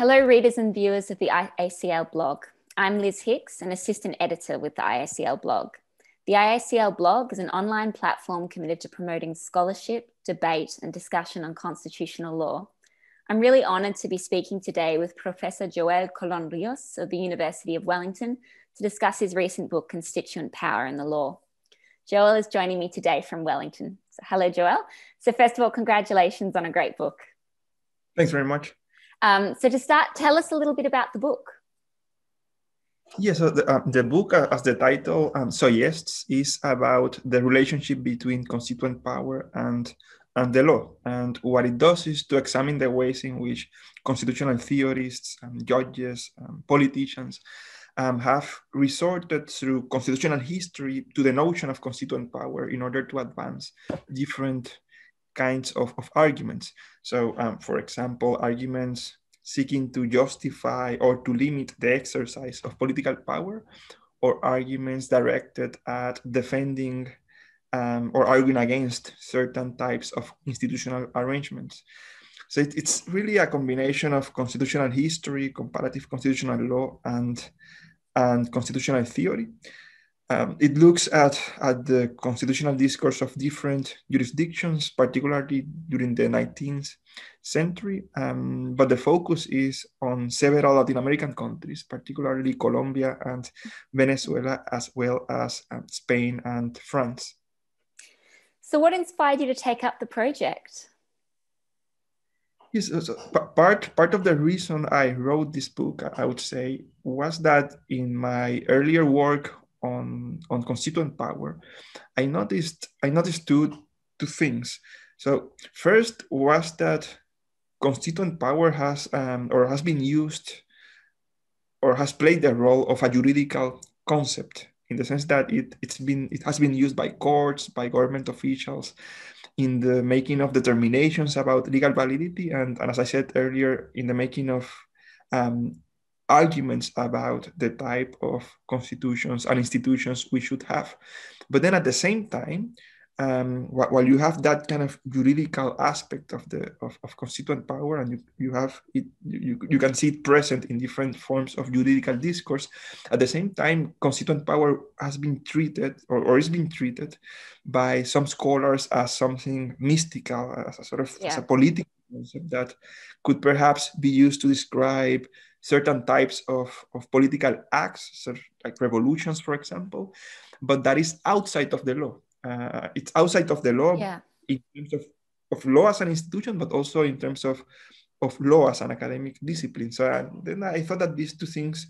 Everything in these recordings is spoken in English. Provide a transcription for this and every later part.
Hello, readers and viewers of the IACL blog. I'm Liz Hicks, an assistant editor with the IACL blog. The IACL blog is an online platform committed to promoting scholarship, debate, and discussion on constitutional law. I'm really honoured to be speaking today with Professor Joel Colón Ríos of the University of Wellington to discuss his recent book, Constituent Power in the Law. Joel is joining me today from Wellington. So hello, Joel. So first of all, congratulations on a great book. Thanks very much. So to start, tell us a little bit about the book. Yeah, so the book, as the title suggests, is about the relationship between constituent power and the law. And what it does is to examine the ways in which constitutional theorists, judges, politicians have resorted through constitutional history to the notion of constituent power in order to advance different kinds of arguments. So, for example, arguments seeking to justify or to limit the exercise of political power, or arguments directed at defending or arguing against certain types of institutional arrangements. So it's really a combination of constitutional history, comparative constitutional law, and constitutional theory. It looks at the constitutional discourse of different jurisdictions, particularly during the 19th century, but the focus is on several Latin American countries, particularly Colombia and Venezuela, as well as Spain and France. So what inspired you to take up the project? Yes, so part of the reason I wrote this book, I would say, was that in my earlier work on constituent power, I noticed two things. So first was that constituent power has been used or has played the role of a juridical concept, in the sense that it has been used by courts, by government officials in the making of determinations about legal validity, and as I said earlier, in the making of arguments about the type of constitutions and institutions we should have. But then at the same time, while you have that kind of juridical aspect of constituent power, and you have it, you can see it present in different forms of juridical discourse. At the same time, constituent power has been treated or is being treated by some scholars as something mystical, as a sort of as a political concept that could perhaps be used to describe certain types of political acts, such like revolutions, for example, but that is outside of the law. It's outside of the law in terms of law as an institution, but also in terms of law as an academic discipline. So then I thought that these two things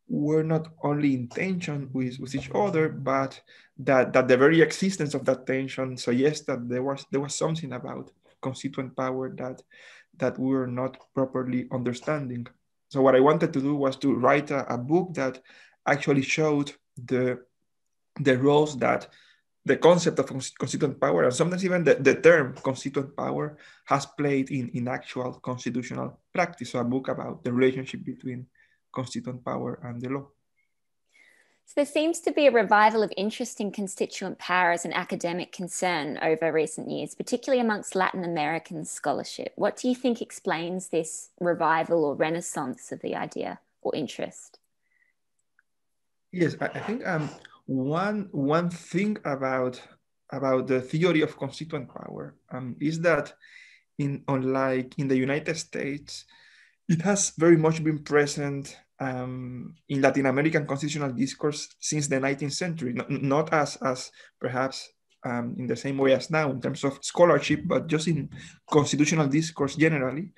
were not only in tension with each other, but that the very existence of that tension suggests that there was something about constituent power that we were not properly understanding. So what I wanted to do was to write a book that actually showed the roles that the concept of constituent power, and sometimes even the term constituent power, has played in actual constitutional practice. So a book about the relationship between constituent power and the law. So there seems to be a revival of interest in constituent power as an academic concern over recent years, particularly amongst Latin American scholarship. What do you think explains this revival or renaissance of the idea or interest? Yes, I think one thing about the theory of constituent power is that unlike in the United States, it has very much been present in Latin American constitutional discourse since the 19th century, not as perhaps in the same way as now in terms of scholarship, but just in constitutional discourse generally.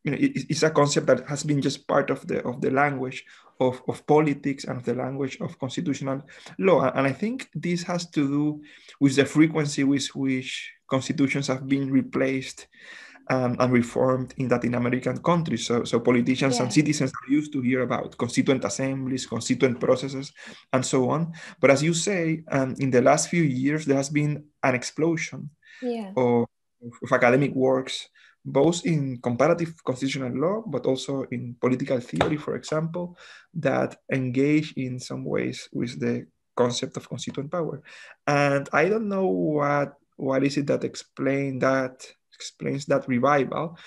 It's a concept that has been just part of the language of politics and of the language of constitutional law. And I think this has to do with the frequency with which constitutions have been replaced and reformed in Latin American countries. So politicians and citizens are used to hear about constituent assemblies, constituent processes, and so on. But as you say, in the last few years, there has been an explosion of academic works, both in comparative constitutional law, but also in political theory, for example, that engage in some ways with the concept of constituent power. And I don't know what is it that explains that revival,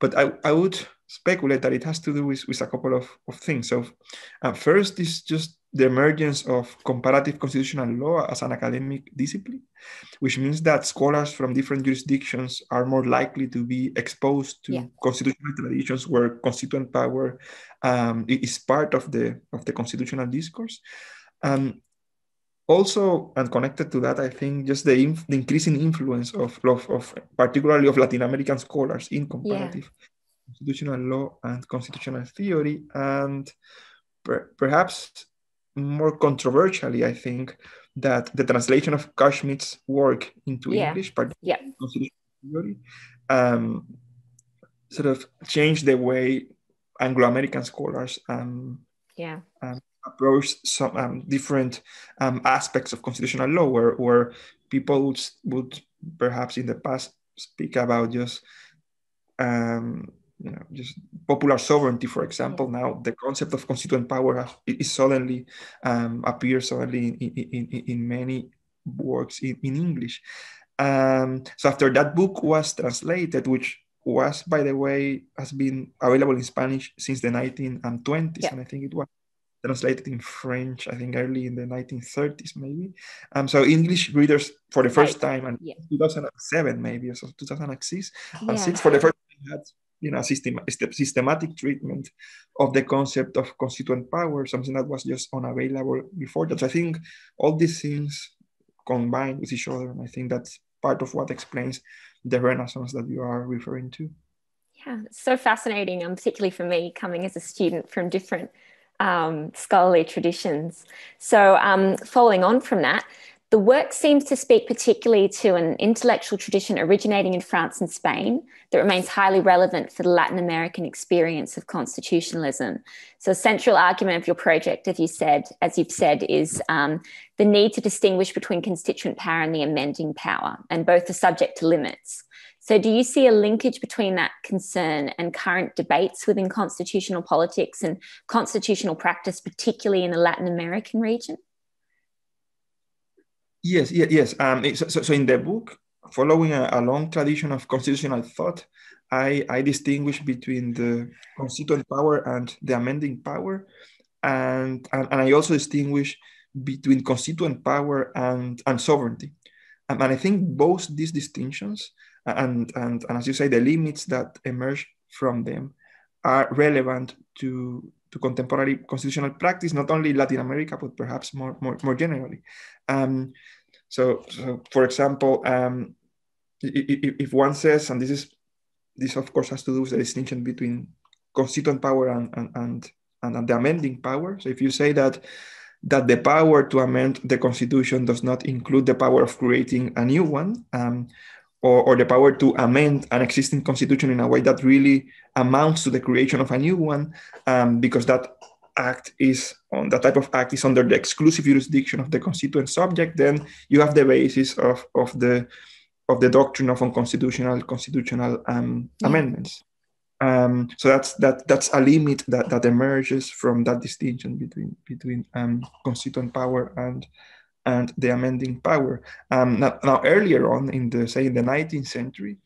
But I would speculate that it has to do with a couple of things. So first is just the emergence of comparative constitutional law as an academic discipline, which means that scholars from different jurisdictions are more likely to be exposed to constitutional traditions where constituent power is part of the constitutional discourse. Also, and connected to that, I think just the increasing influence of particularly of Latin American scholars in comparative constitutional law and constitutional theory, and perhaps more controversially, I think that the translation of Kashmit's work into English, particularly constitutional theory, sort of changed the way Anglo-American scholars approach some different aspects of constitutional law, where people would perhaps in the past speak about just just popular sovereignty, for example. Now the concept of constituent power is suddenly appears suddenly in many works in English. So after that book was translated, which was, by the way, has been available in Spanish since the 1920s, and I think it was translated in French, I think early in the 1930s, maybe. So English readers for the first time, and 2007 maybe, or so 2006, and for the first time had systematic treatment of the concept of constituent power, something that was just unavailable before that. So I think all these things combine with each other, and I think that's part of what explains the Renaissance that you are referring to. Yeah, it's so fascinating, particularly for me coming as a student from different scholarly traditions. So following on from that, the work seems to speak particularly to an intellectual tradition originating in France and Spain that remains highly relevant for the Latin American experience of constitutionalism. So a central argument of your project, as you've said, is the need to distinguish between constituent power and the amending power, and both are subject to limits. So do you see a linkage between that concern and current debates within constitutional politics and constitutional practice, particularly in the Latin American region? Yes. So in the book, following a long tradition of constitutional thought, I distinguish between the constituent power and the amending power, and I also distinguish between constituent power and sovereignty. And I think both these distinctions and as you say, the limits that emerge from them are relevant to contemporary constitutional practice, not only Latin America, but perhaps more generally. So for example, if one says, and this of course has to do with the distinction between constituent power and the amending power. So if you say that the power to amend the Constitution does not include the power of creating a new one, or the power to amend an existing constitution in a way that really amounts to the creation of a new one, because that type of act is under the exclusive jurisdiction of the constituent subject, then you have the basis of the doctrine of unconstitutional constitutional amendments. So that's a limit that emerges from that distinction between constituent power and the amending power. Now earlier on in the 19th century,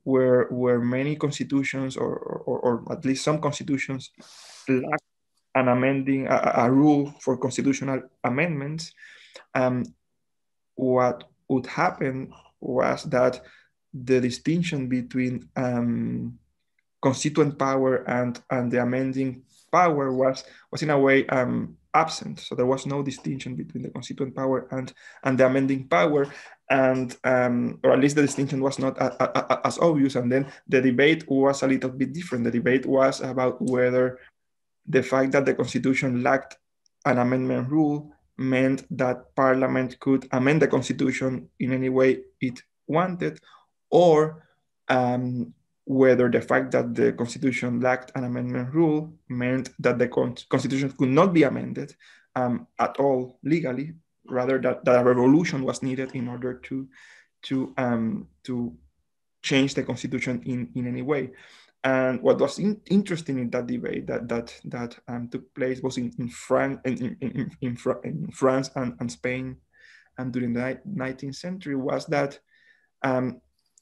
where many constitutions or at least some constitutions lack an amending a rule for constitutional amendments, what would happen was that the distinction between constituent power and the amending power was in a way absent. So there was no distinction between the constituent power and the amending power, and or at least the distinction was not as obvious. And then the debate was a little bit different. The debate was about whether the fact that the Constitution lacked an amendment rule meant that Parliament could amend the Constitution in any way it wanted, or whether the fact that the Constitution lacked an amendment rule meant that the Constitution could not be amended at all legally, rather that a revolution was needed in order to change the Constitution in any way. And what was interesting in that debate that took place both in France and Spain during the 19th century was that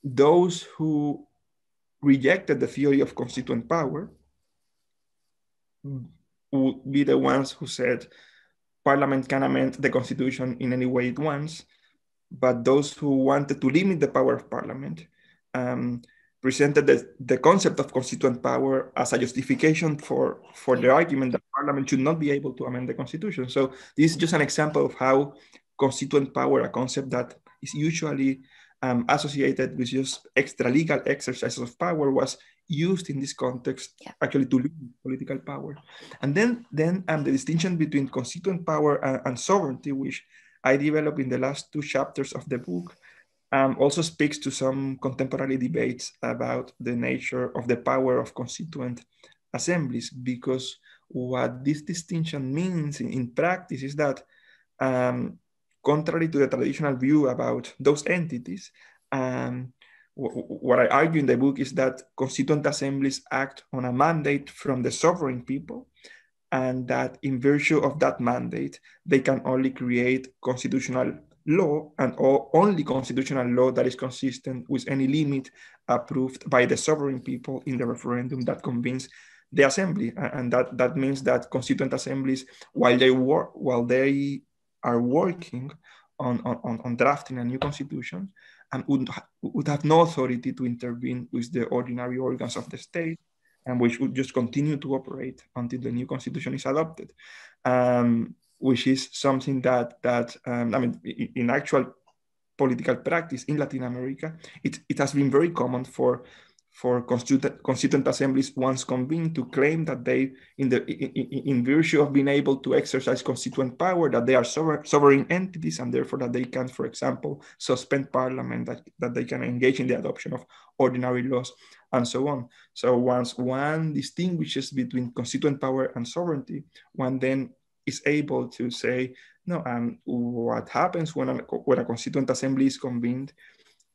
those who rejected the theory of constituent power would be the ones who said Parliament can amend the Constitution in any way it wants, but those who wanted to limit the power of Parliament presented the concept of constituent power as a justification for the argument that Parliament should not be able to amend the Constitution. So this is just an example of how constituent power, a concept that is usually associated with just extra legal exercises of power, was used in this context actually to limit political power. And then the distinction between constituent power and sovereignty, which I developed in the last 2 chapters of the book, also speaks to some contemporary debates about the nature of the power of constituent assemblies, because what this distinction means in practice is that contrary to the traditional view about those entities, what I argue in the book is that constituent assemblies act on a mandate from the sovereign people, and that in virtue of that mandate, they can only create constitutional law, and only constitutional law that is consistent with any limit approved by the sovereign people in the referendum that convenes the assembly. And that means that constituent assemblies, while they are working on drafting a new constitution, and would have no authority to intervene with the ordinary organs of the state, and which would just continue to operate until the new constitution is adopted, which is something that I mean, in actual political practice in Latin America, it has been very common for constituent assemblies once convened to claim that they, in virtue of being able to exercise constituent power, that they are sovereign entities, and therefore that they can, for example, suspend parliament, that they can engage in the adoption of ordinary laws, and so on. So once one distinguishes between constituent power and sovereignty, one then is able to say, no, what happens when a constituent assembly is convened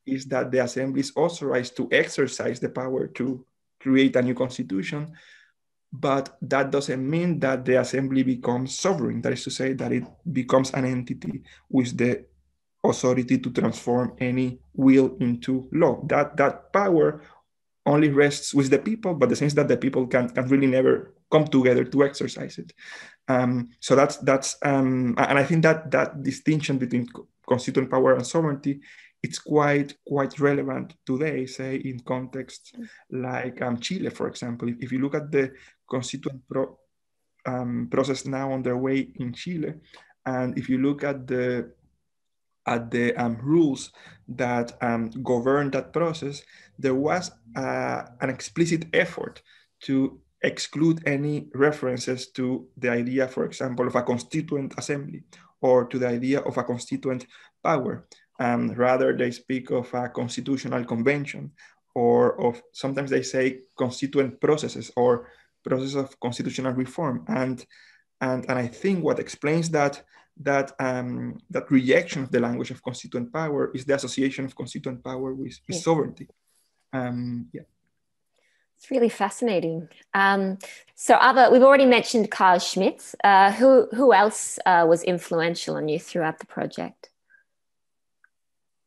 is that the assembly is authorized to exercise the power to create a new constitution, but that doesn't mean that the assembly becomes sovereign. That is to say, that it becomes an entity with the authority to transform any will into law. That power only rests with the people, but the sense that the people can really never come together to exercise it. So that's and I think that distinction between constituent power and sovereignty, it's quite relevant today, say in contexts like Chile, for example. If you look at the constituent process now underway in Chile, and if you look at the rules that govern that process, there was an explicit effort to exclude any references to the idea, for example, of a constituent assembly or to the idea of a constituent power. Rather, they speak of a constitutional convention, or of, sometimes they say, constituent processes or process of constitutional reform. And I think what explains that rejection of the language of constituent power is the association of constituent power with sovereignty. It's really fascinating. So we've already mentioned Carl Schmitt. Who else was influential on you throughout the project?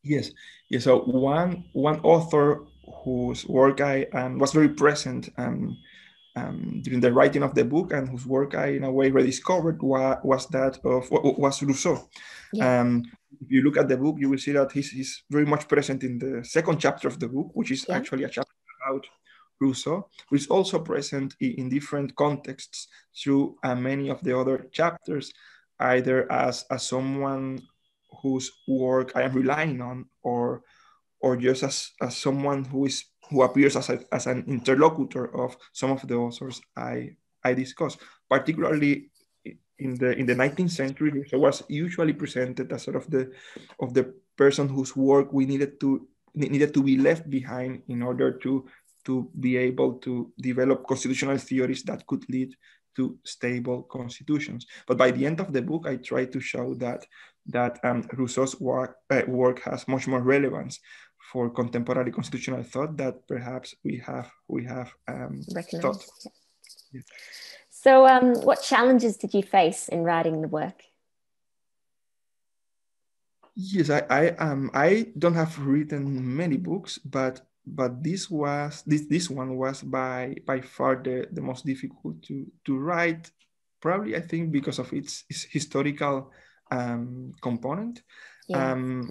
Yes. So one author whose work I was very present during the writing of the book, and whose work I, in a way, rediscovered, was Rousseau. If you look at the book, you will see that he's very much present in the second chapter of the book, which is actually a chapter about Rousseau, who is also present in different contexts through many of the other chapters, either as someone whose work I am relying on, or just as someone who appears as an interlocutor of some of the authors I discuss. Particularly in the 19th century, Rousseau was usually presented as sort of the person whose work we needed to be left behind in order to be able to develop constitutional theories that could lead to stable constitutions. But by the end of the book, I try to show that Rousseau's work has much more relevance for contemporary constitutional thought that perhaps we have thought. Yeah. So what challenges did you face in writing the work? Yes, I don't have written many books, but this one was by far the most difficult to write, probably I think because of its historical component. Yeah.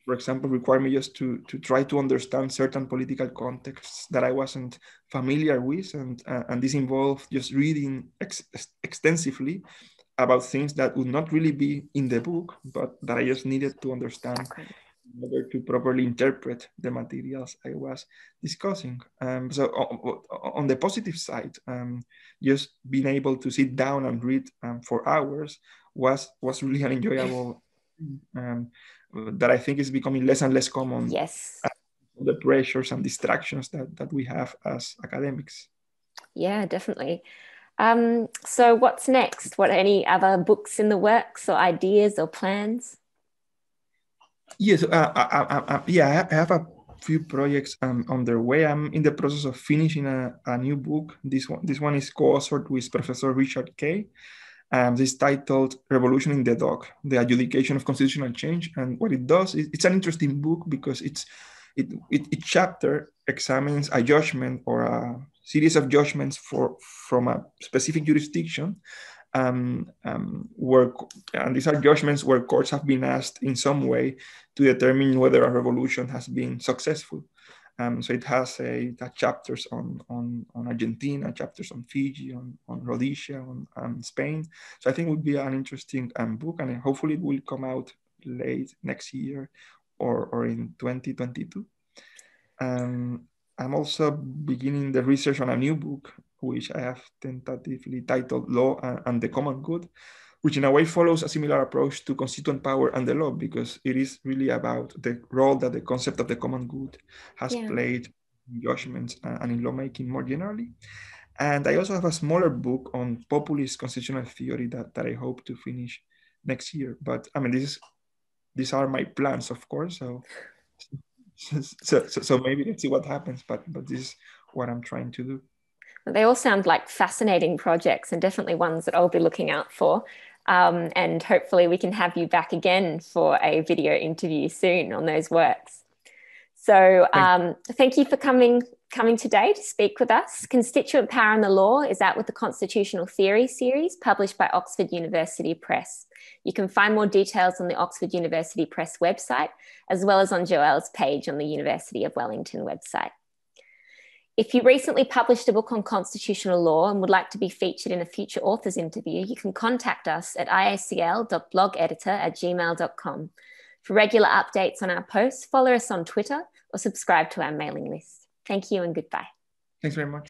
For example, required me just to try to understand certain political contexts that I wasn't familiar with, and this involved just reading extensively about things that would not really be in the book, but that I just needed to understand in order to properly interpret the materials I was discussing. So on the positive side, just being able to sit down and read for hours was really an enjoyable that I think is becoming less and less common. Yes. The pressures and distractions that we have as academics. Yeah, definitely. So what's next? What, any other books in the works or ideas or plans? Yes, I have a few projects on their way. I'm in the process of finishing a new book. This one is co-authored with Professor Richard Kay. This is titled Revolution in the Dock, The Adjudication of Constitutional Change. And what it does is, it's an interesting book because each chapter examines a judgment or a series of judgments from a specific jurisdiction, where, and these are judgments where courts have been asked in some way to determine whether a revolution has been successful. So it has chapters on Argentina, chapters on Fiji, on Rhodesia, on Spain. So I think it would be an interesting book, and hopefully it will come out late next year or in 2022. I'm also beginning the research on a new book, which I have tentatively titled Law and the Common Good, which in a way follows a similar approach to constituent power and the law, because it is really about the role that the concept of the common good has played in judgments and in lawmaking more generally. And I also have a smaller book on populist constitutional theory that I hope to finish next year. But I mean, these are my plans, of course. So maybe let's see what happens, but this is what I'm trying to do. They all sound like fascinating projects and definitely ones that I'll be looking out for. And hopefully we can have you back again for a video interview soon on those works. So thank you for coming today to speak with us. Constituent Power and the Law is out with the Constitutional Theory series published by Oxford University Press. You can find more details on the Oxford University Press website, as well as on Joelle's page on the University of Wellington website. If you recently published a book on constitutional law and would like to be featured in a future author's interview, you can contact us at iacl.blogeditor@gmail.com. For regular updates on our posts, follow us on Twitter or subscribe to our mailing list. Thank you and goodbye. Thanks very much.